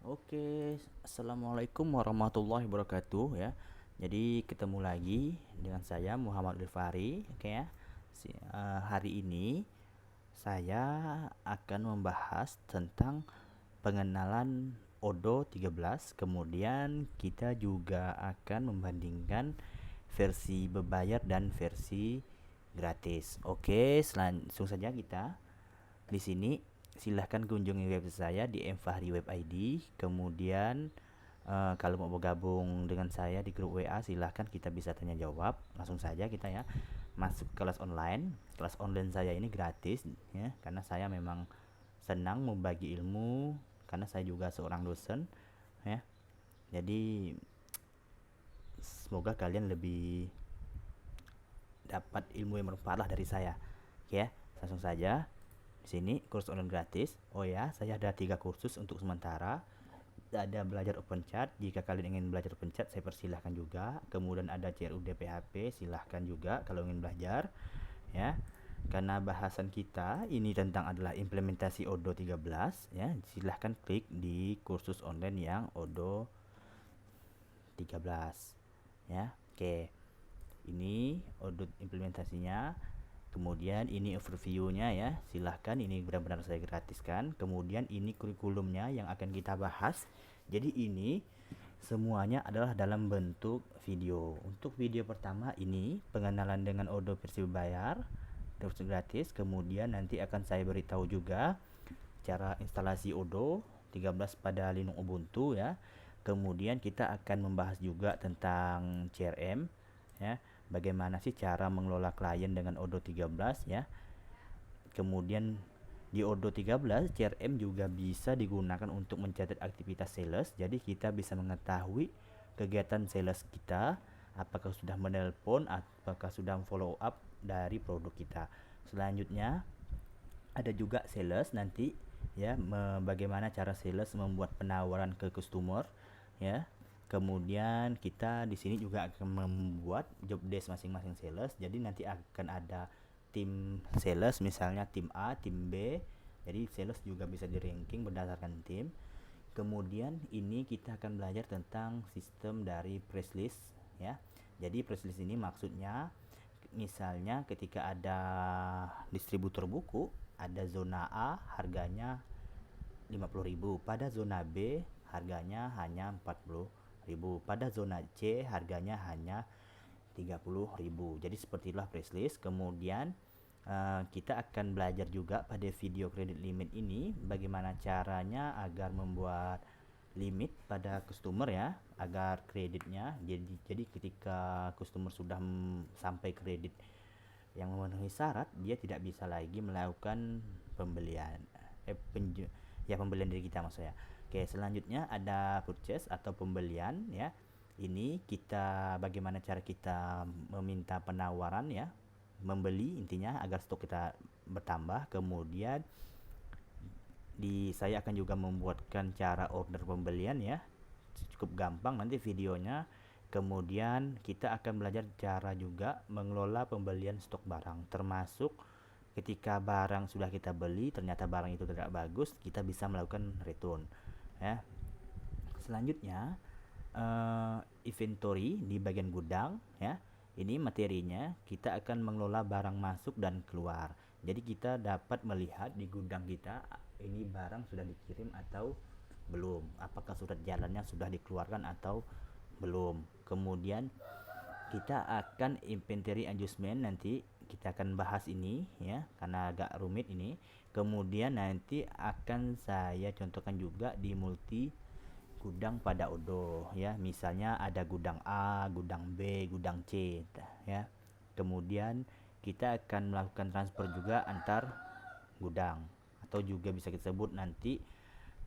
Oke, assalamualaikum warahmatullahi wabarakatuh ya. Jadi ketemu lagi dengan saya Muhammad Rifari, oke ya. Hari ini saya akan membahas tentang pengenalan Odoo 13. Kemudian kita juga akan membandingkan versi berbayar dan versi gratis. Oke, langsung saja kita di sini silahkan kunjungi website saya di mfahri web ID. Kemudian kalau mau bergabung dengan saya di grup WA silahkan, kita bisa tanya jawab langsung saja kita ya. Masuk kelas online. Kelas online saya ini gratis ya, karena saya memang senang membagi ilmu, karena saya juga seorang dosen ya. Jadi semoga kalian lebih dapat ilmu yang bermanfaat lah dari saya. Oke ya, langsung saja. Di sini kursus online gratis. Oh ya, saya ada 3 kursus untuk sementara. Ada belajar OpenChat. Jika kalian ingin belajar OpenChat, saya persilahkan juga. Kemudian ada CRUD PHP, silahkan juga kalau ingin belajar. Ya, karena bahasan kita ini tentang adalah implementasi Odoo 13 ya, silahkan klik di kursus online yang Odoo 13 ya. Oke, ini Odoo implementasinya. Kemudian ini overviewnya ya, silahkan, ini benar-benar saya gratiskan. Kemudian ini kurikulumnya yang akan kita bahas. Jadi ini semuanya adalah dalam bentuk video. Untuk video pertama ini pengenalan dengan Odoo versi berbayar, versi gratis. Kemudian nanti akan saya beritahu juga cara instalasi Odoo 13 pada Linux Ubuntu ya. Kemudian kita akan membahas juga tentang CRM ya, bagaimana sih cara mengelola klien dengan Odoo 13 ya. Kemudian di Odoo 13 CRM juga bisa digunakan untuk mencatat aktivitas sales. Jadi kita bisa mengetahui kegiatan sales kita, apakah sudah menelpon, apakah sudah follow up dari produk kita. Selanjutnya ada juga sales nanti ya, bagaimana cara sales membuat penawaran ke customer ya. Kemudian kita di sini juga akan membuat job desk masing-masing sales. Jadi nanti akan ada tim sales, misalnya tim A, tim B. Jadi sales juga bisa di ranking berdasarkan tim. Kemudian ini kita akan belajar tentang sistem dari press list ya. Jadi press list ini maksudnya misalnya ketika ada distributor buku, ada zona A harganya 50.000, pada zona B harganya hanya 40.000, pada zona C harganya hanya 30.000. Jadi seperti itulah price list. Kemudian kita akan belajar juga pada video kredit limit ini bagaimana caranya agar membuat limit pada customer ya, agar kreditnya jadi ketika customer sudah sampai kredit yang memenuhi syarat, dia tidak bisa lagi melakukan pembelian pembelian dari kita maksudnya. Oke, selanjutnya ada purchase atau pembelian ya. Ini kita bagaimana cara kita meminta penawaran ya, membeli intinya agar stok kita bertambah. Kemudian saya akan juga membuatkan cara order pembelian ya, cukup gampang nanti videonya. Kemudian kita akan belajar cara juga mengelola pembelian stok barang, termasuk ketika barang sudah kita beli ternyata barang itu tidak bagus, kita bisa melakukan return ya. Selanjutnya inventory di bagian gudang ya. Ini materinya, kita akan mengelola barang masuk dan keluar. Jadi kita dapat melihat di gudang kita ini barang sudah dikirim atau belum, apakah surat jalannya sudah dikeluarkan atau belum. Kemudian kita akan inventory adjustment, nanti kita akan bahas ini ya karena agak rumit ini. Kemudian nanti akan saya contohkan juga di multi gudang pada Odoo ya, misalnya ada gudang A, gudang B, gudang C ya. Kemudian kita akan melakukan transfer juga antar gudang, atau juga bisa kita sebut nanti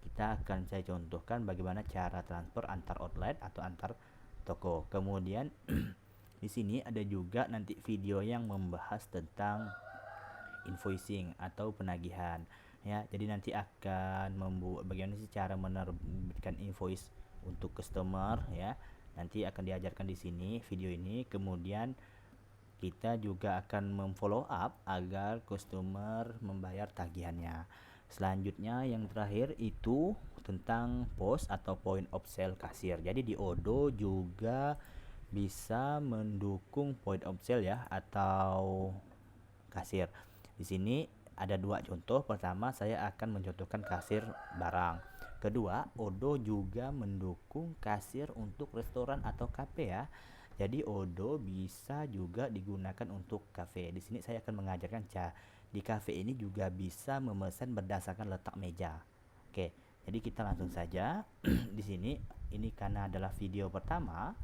kita akan saya contohkan bagaimana cara transfer antar outlet atau antar toko. Kemudian di sini ada juga nanti video yang membahas tentang invoicing atau penagihan ya. Jadi nanti akan membuat bagaimana sih cara menerbitkan invoice untuk customer ya. Nanti akan diajarkan di sini video ini. Kemudian kita juga akan memfollow up agar customer membayar tagihannya. Selanjutnya yang terakhir itu tentang POS atau point of sale kasir. Jadi di Odoo juga bisa mendukung point of sale ya atau kasir. Di sini ada dua contoh. Pertama, saya akan mencontohkan kasir barang. Kedua, Odoo juga mendukung kasir untuk restoran atau kafe ya. Jadi Odoo bisa juga digunakan untuk kafe. Di sini saya akan mengajarkan di kafe ini juga bisa memesan berdasarkan letak meja. Oke, jadi kita langsung saja. Di sini ini karena adalah video pertama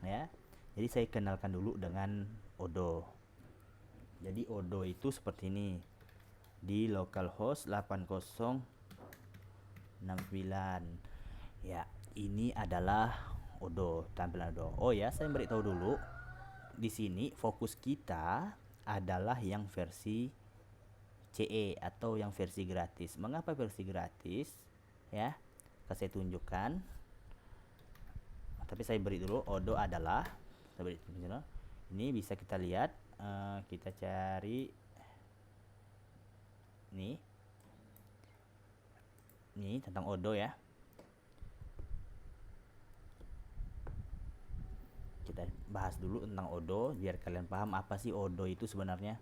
ya. Jadi saya kenalkan dulu dengan Odoo. Jadi Odoo itu seperti ini. Di localhost 8069. Ya, ini adalah Odoo, tampilan Odoo. Oh ya, saya beritahu dulu. Di sini fokus kita adalah yang versi CE atau yang versi gratis. Mengapa versi gratis? Ya, saya tunjukkan. Tapi saya beri dulu Odoo adalah ini bisa kita lihat. Kita cari nih tentang Odoo ya. Kita bahas dulu tentang Odoo biar kalian paham apa sih Odoo itu sebenarnya.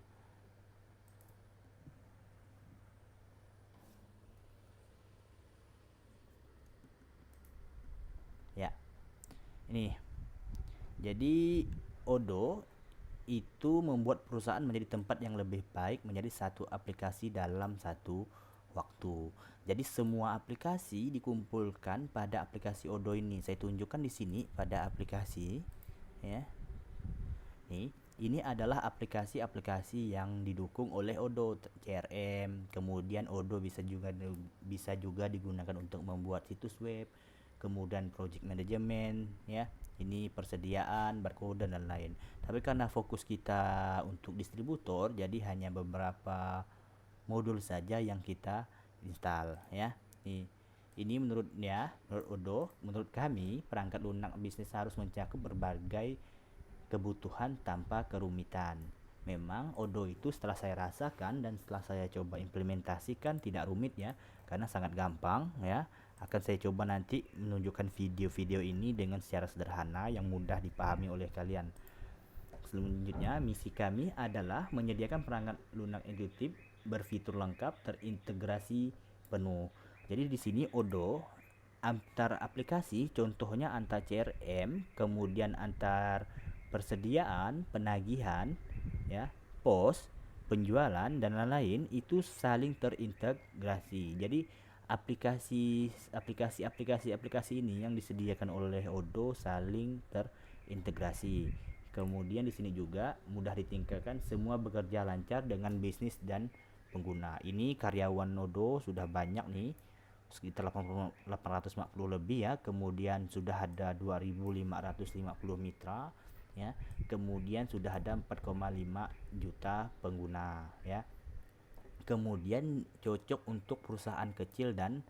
Ya, ini jadi Odoo itu membuat perusahaan menjadi tempat yang lebih baik menjadi satu aplikasi dalam satu waktu. Jadi semua aplikasi dikumpulkan pada aplikasi Odoo ini. Saya tunjukkan di sini pada aplikasi ya. Ini adalah aplikasi-aplikasi yang didukung oleh Odoo, CRM. Kemudian Odoo bisa juga digunakan untuk membuat situs web, kemudian project management ya. Ini persediaan, barcode dan lain-lain. Tapi karena fokus kita untuk distributor, jadi hanya beberapa modul saja yang kita install ya. Ini menurut Odoo, menurut kami perangkat lunak bisnis harus mencakup berbagai kebutuhan tanpa kerumitan. Memang Odoo itu setelah saya rasakan dan setelah saya coba implementasikan tidak rumit ya, karena sangat gampang ya. Akan saya coba nanti menunjukkan video-video ini dengan secara sederhana yang mudah dipahami oleh kalian. Selanjutnya, misi kami adalah menyediakan perangkat lunak intuitif, berfitur lengkap, terintegrasi penuh. Jadi di sini Odoo antar aplikasi, contohnya antar CRM, kemudian antar persediaan, penagihan, ya, pos, penjualan dan lain-lain itu saling terintegrasi. Jadi aplikasi ini yang disediakan oleh Odoo saling terintegrasi. Kemudian di sini juga mudah ditingkatkan, semua bekerja lancar dengan bisnis dan pengguna. Ini karyawan Odoo sudah banyak nih, sekitar 840 lebih ya. Kemudian sudah ada 2550 mitra ya. Kemudian sudah ada 4,5 juta pengguna ya. Kemudian cocok untuk perusahaan kecil dan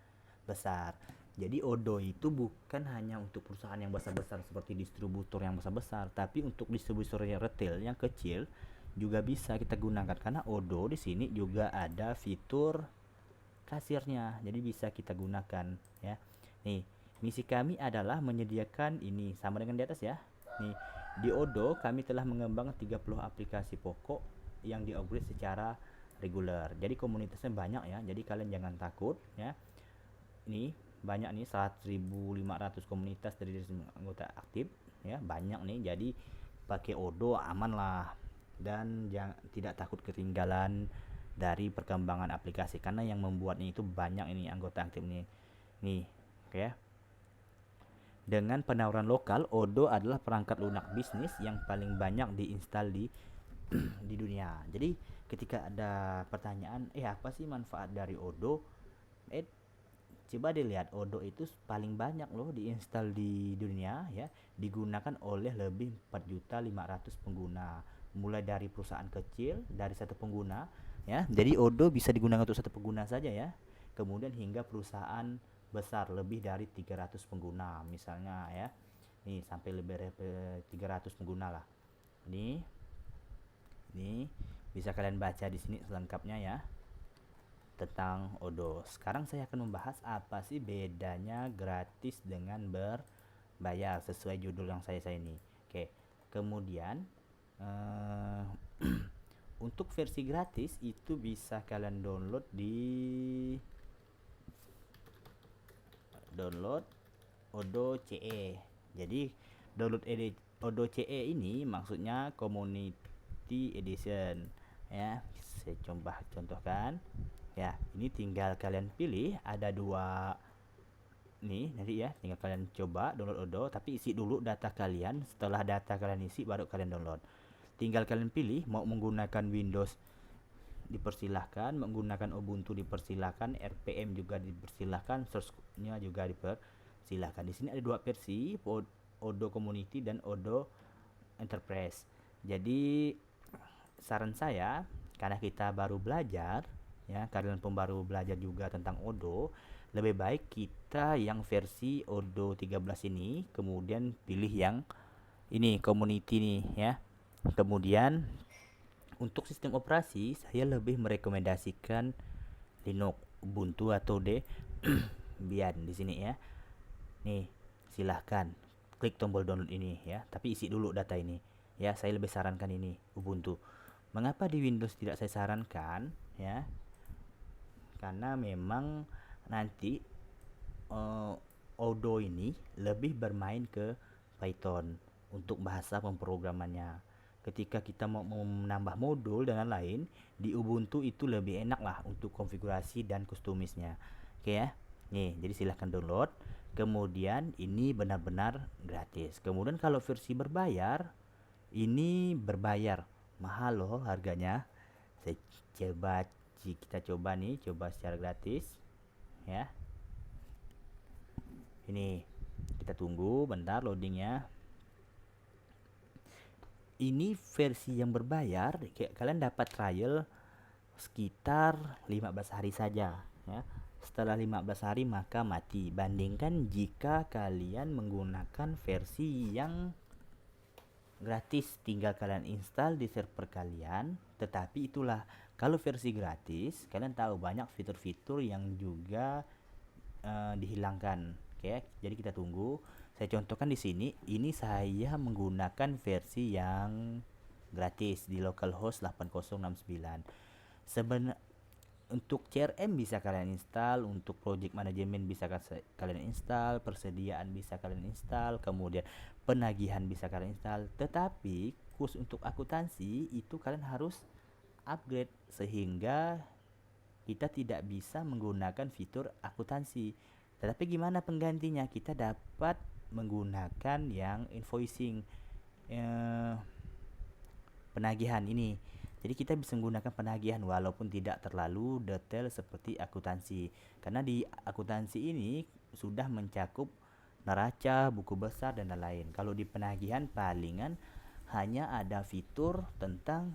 besar. Jadi Odoo itu bukan hanya untuk perusahaan yang besar-besar seperti distributor yang besar-besar, tapi untuk distributor yang retail yang kecil juga bisa kita gunakan, karena Odoo di sini juga ada fitur kasirnya. Jadi bisa kita gunakan ya. Nih, misi kami adalah menyediakan ini sama dengan di atas ya. Nih, di Odoo kami telah mengembangkan 30 aplikasi pokok yang di-upgrade secara reguler. Jadi komunitasnya banyak ya. Jadi kalian jangan takut ya. Ini banyak nih, 1.500 komunitas dari anggota aktif ya, banyak nih. Jadi pakai Odoo aman lah dan tidak takut ketinggalan dari perkembangan aplikasi, karena yang membuatnya itu banyak ini anggota aktif nih oke ya. Dengan penawaran lokal, Odoo adalah perangkat lunak bisnis yang paling banyak diinstal di di dunia. Jadi ketika ada pertanyaan apa sih manfaat dari Odoo, coba dilihat, Odoo itu paling banyak loh diinstal di dunia ya, digunakan oleh lebih 4.500.000 pengguna, mulai dari perusahaan kecil dari satu pengguna ya. Jadi Odoo bisa digunakan untuk satu pengguna saja ya. Kemudian hingga perusahaan besar lebih dari 300 pengguna misalnya ya. Nih sampai lebih dari 300 pengguna lah. Ini bisa kalian baca di sini selengkapnya ya. tentang Odoo. Sekarang saya akan membahas apa sih bedanya gratis dengan berbayar sesuai judul yang saya ini. Oke, kemudian eh, untuk versi gratis itu bisa kalian download di Odoo CE. Jadi download Odoo CE ini maksudnya Community Edition ya. Saya coba contohkan ya. Ini tinggal kalian pilih, ada dua nih nanti ya, tinggal kalian coba download Odoo, tapi isi dulu data kalian. Setelah data kalian isi baru kalian download. Tinggal kalian pilih mau menggunakan Windows dipersilahkan, menggunakan Ubuntu dipersilahkan, RPM juga dipersilahkan, source-nya juga dipersilahkan. Di sini ada dua versi, Odoo Community dan Odoo Enterprise. Jadi saran saya, karena kita baru belajar ya, kalian pun baru belajar juga tentang Odoo, lebih baik kita yang versi Odoo 13 ini, kemudian pilih yang ini community nih ya. Kemudian untuk sistem operasi saya lebih merekomendasikan Linux, Ubuntu atau Debian di sini ya. Nih, silahkan klik tombol download ini ya, tapi isi dulu data ini ya. Saya lebih sarankan ini Ubuntu. Mengapa di Windows tidak saya sarankan ya? Karena memang nanti Odoo ini lebih bermain ke Python untuk bahasa pemrogramannya. Ketika kita mau menambah modul dan lain-lain, di Ubuntu itu lebih enak lah untuk konfigurasi dan kustomisnya. Oke ya. Nih, jadi silahkan download. Kemudian ini benar-benar gratis. Kemudian kalau versi berbayar, ini berbayar. Mahal loh harganya. Saya coba, kita coba nih, coba secara gratis ya. Ini kita tunggu bentar loadingnya. Ini versi yang berbayar, kalian dapat trial sekitar 15 hari saja ya. Setelah 15 hari maka mati. Bandingkan jika kalian menggunakan versi yang gratis, tinggal kalian install di server kalian. Tetapi itulah, kalau versi gratis kalian tahu banyak fitur-fitur yang juga dihilangkan. Oke, jadi kita tunggu. Saya contohkan di sini, ini saya menggunakan versi yang gratis di localhost 8069. Sebenarnya untuk CRM bisa kalian install, untuk project management bisa kalian install, persediaan bisa kalian install, kemudian penagihan bisa kalian install. Tetapi khusus untuk akuntansi itu kalian harus upgrade, sehingga kita tidak bisa menggunakan fitur akuntansi. Tetapi gimana penggantinya? Kita dapat menggunakan yang invoicing, penagihan ini. Jadi kita bisa menggunakan penagihan walaupun tidak terlalu detail seperti akuntansi. Karena di akuntansi ini sudah mencakup neraca, buku besar dan lain-lain. Kalau di penagihan palingan hanya ada fitur tentang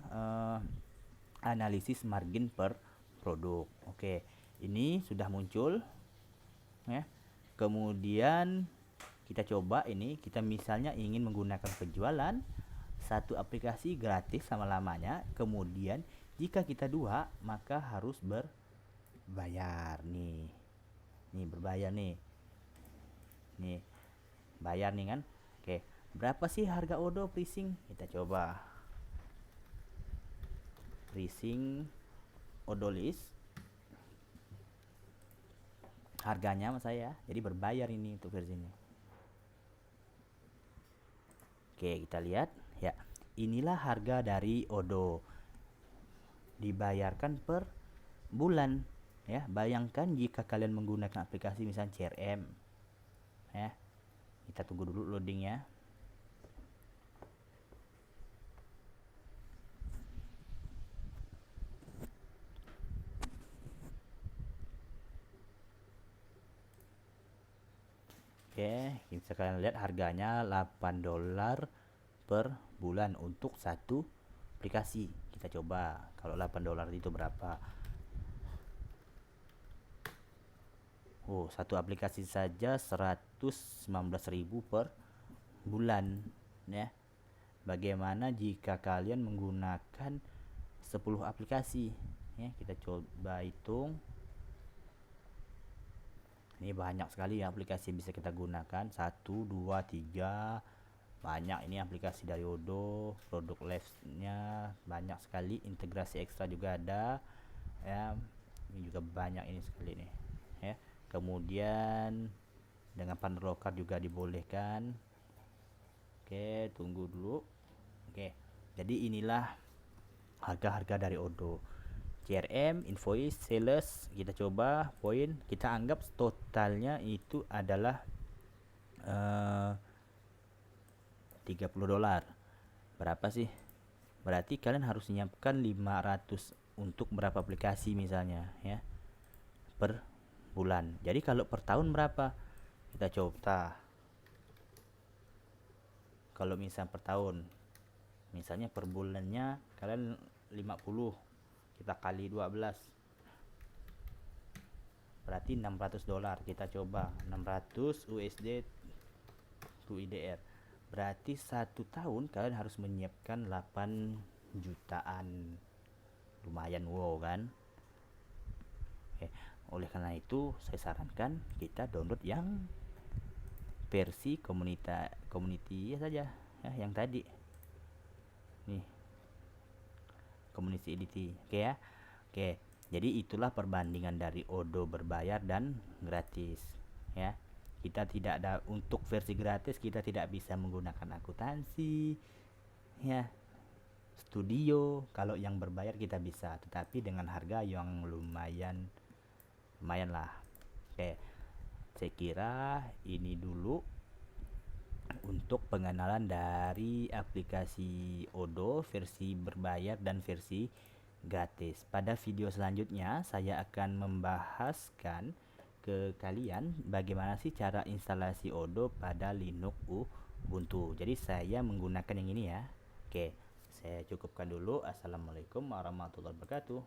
analisis margin per produk. Oke, ini sudah muncul ya. Kemudian kita coba ini, kita misalnya ingin menggunakan penjualan satu aplikasi gratis sama lamanya. Kemudian jika kita dua maka harus berbayar nih. Nih berbayar nih. Nih bayar nih kan. Oke, berapa sih harga Odoo pricing? Kita coba pricing Odoo list, harganya sama saya, jadi berbayar ini untuk versinya. Oke, kita lihat ya, inilah harga dari Odoo, dibayarkan per bulan ya. Bayangkan jika kalian menggunakan aplikasi misalnya CRM ya. Kita tunggu dulu loadingnya. Oke, bisa kalian lihat harganya $8 per bulan untuk satu aplikasi. Kita coba kalau $8 itu berapa. Oh, satu aplikasi saja 119.000 per bulan ya. Bagaimana jika kalian menggunakan 10 aplikasi ya. Kita coba hitung. Ini banyak sekali ya aplikasi yang bisa kita gunakan. 1, 2, 3. Banyak ini aplikasi dari Odoo, produk Labs-nya banyak sekali, integrasi ekstra juga ada ya. Ini juga banyak ini sekali nih ya. Kemudian dengan partner lokal juga dibolehkan. Oke, tunggu dulu. Oke, jadi inilah harga-harga dari Odoo. CRM, invoice, sales, kita coba poin, kita anggap totalnya itu adalah $30. Berapa sih? Berarti kalian harus menyiapkan 500 untuk berapa aplikasi misalnya ya, per bulan. Jadi kalau per tahun berapa? Kita coba. Kalau misal per tahun, misalnya per bulannya kalian 50, kita kali 12, berarti $600. Kita coba 600 USD to IDR, berarti 1 tahun kalian harus menyiapkan 8 jutaan. Lumayan wow kan. Oke, oleh karena itu saya sarankan kita download yang versi community saja ya, yang tadi nih, community edit. Oke ya. Oke, jadi itulah perbandingan dari Odoo berbayar dan gratis ya. Kita tidak ada, untuk versi gratis kita tidak bisa menggunakan akuntansi ya, studio. Kalau yang berbayar kita bisa, tetapi dengan harga yang lumayan lah. Oke, saya kira ini dulu untuk pengenalan dari aplikasi Odoo versi berbayar dan versi gratis. Pada video selanjutnya saya akan membahaskan ke kalian bagaimana sih cara instalasi Odoo pada Linux Ubuntu. Jadi saya menggunakan yang ini ya. Oke, saya cukupkan dulu. Assalamualaikum warahmatullahi wabarakatuh.